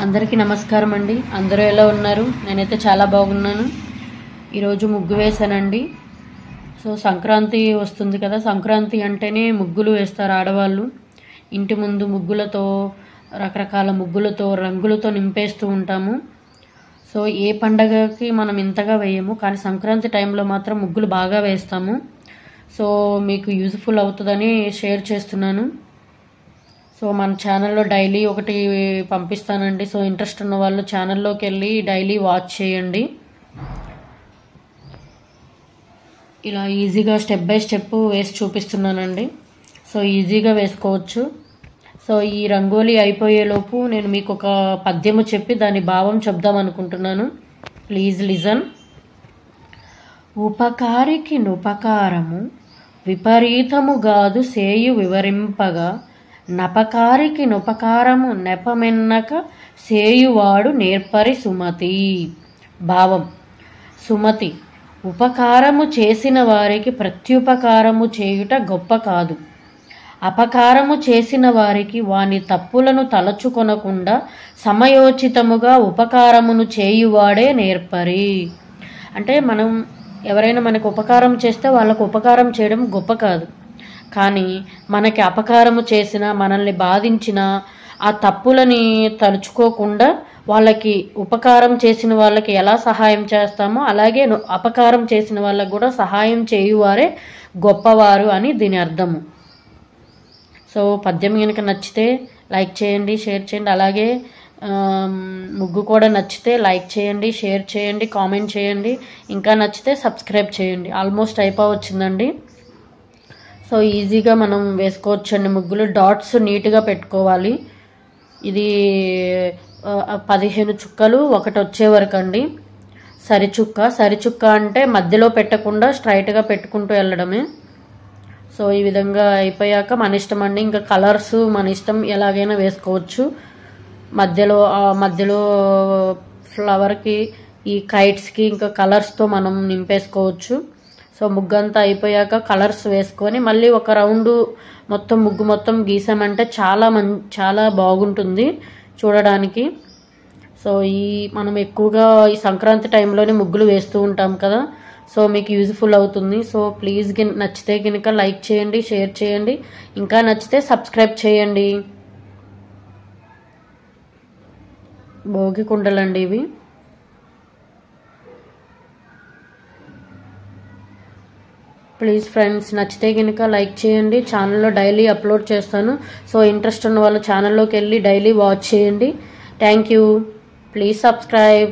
అందరికీ నమస్కారం అండి. అందరూ ఎలా ఉన్నారు? నేనైతే చాలా బాగున్నాను. ఈరోజు ముగ్గు వేసానండి. సో సంక్రాంతి వస్తుంది కదా, సంక్రాంతి అంటేనే ముగ్గులు వేస్తారు ఆడవాళ్ళు. ఇంటి ముందు ముగ్గులతో, రకరకాల ముగ్గులతో, రంగులతో నింపేస్తూ ఉంటాము. సో ఏ పండగకి మనం ఇంతగా వేయము, కానీ సంక్రాంతి టైంలో మాత్రం ముగ్గులు బాగా వేస్తాము. సో మీకు యూజ్ఫుల్ అవుతుందని షేర్ చేస్తున్నాను. సో మన ఛానల్లో డైలీ ఒకటి పంపిస్తానండి. సో ఇంట్రెస్ట్ ఉన్న వాళ్ళు ఛానల్లోకి వెళ్ళి డైలీ వాచ్ చేయండి. ఇలా ఈజీగా స్టెప్ బై స్టెప్ వేసి చూపిస్తున్నానండి. సో ఈజీగా వేసుకోవచ్చు. సో ఈ రంగోలీ అయిపోయేలోపు నేను మీకు ఒక పద్యము చెప్పి దాని భావం చెప్దాం అనుకుంటున్నాను. Please listen. ఉపకారికి నుపకారము విపరీతముగాదు సేయు వివరింపగా, నపకారికి నుపకారము నెపమెన్నక సేయువాడు నేర్పరి సుమతి. భావం: సుమతి, ఉపకారము చేసిన వారికి ప్రత్యుపకారము చేయుట గొప్ప కాదు. అపకారము చేసిన వారికి వాని తప్పులను తలచుకొనకుండా సమయోచితముగా ఉపకారమును చేయువాడే నేర్పరి. అంటే మనం ఎవరైనా మనకు ఉపకారం చేస్తే వాళ్ళకు ఉపకారం చేయడం గొప్ప కాదు, కానీ మనకి అపకారము చేసిన, మనల్ని బాధించిన ఆ తప్పులని తలుచుకోకుండా వాళ్ళకి ఉపకారం చేసిన వాళ్ళకి ఎలా సహాయం చేస్తామో అలాగే అపకారం చేసిన వాళ్ళకు కూడా సహాయం చేయువారే గొప్పవారు అని దీని అర్థము. సో పద్యం కనుక నచ్చితే లైక్ చేయండి, షేర్ చేయండి. అలాగే ముగ్గు కూడా నచ్చితే లైక్ చేయండి, షేర్ చేయండి, కామెంట్ చేయండి. ఇంకా నచ్చితే సబ్స్క్రైబ్ చేయండి. ఆల్మోస్ట్ అయిపోవచ్చిందండి. సో ఈజీగా మనం వేసుకోవచ్చండి ముగ్గులు. డాట్స్ నీట్గా పెట్టుకోవాలి. ఇది 15 చుక్కలు ఒకటి వచ్చే వరకు అండి. సరిచుక్క అంటే మధ్యలో పెట్టకుండా స్ట్రైట్గా పెట్టుకుంటూ వెళ్ళడమే. సో ఈ విధంగా అయిపోయాక మన ఇష్టం అండి. ఇంకా కలర్స్ మన ఇష్టం, ఎలాగైనా వేసుకోవచ్చు. మధ్యలో ఫ్లవర్కి, ఈ కైట్స్కి ఇంకా కలర్స్తో మనం నింపేసుకోవచ్చు. సో ముగ్గు అంతా అయిపోయాక కలర్స్ వేసుకొని మళ్ళీ ఒక రౌండ్ ముగ్గు మొత్తం గీసామంటే చాలా బాగుంటుంది చూడడానికి. సో మనం ఎక్కువగా ఈ సంక్రాంతి టైంలోనే ముగ్గులు వేస్తూ ఉంటాం కదా. సో మీకు యూజ్ఫుల్ అవుతుంది. సో ప్లీజ్ నచ్చితే కనుక లైక్ చేయండి, షేర్ చేయండి. ఇంకా నచ్చితే సబ్స్క్రైబ్ చేయండి. భోగి కుండలండి ఇవి. ప్లీజ్ ఫ్రెండ్స్, నచ్చితే కనుక లైక్ చేయండి. ఛానల్లో డైలీ అప్లోడ్ చేస్తాను. సో ఇంట్రెస్ట్ ఉన్న వాళ్ళు ఛానల్లోకి వెళ్ళి డైలీ వాచ్ చేయండి. Thank you. Please subscribe.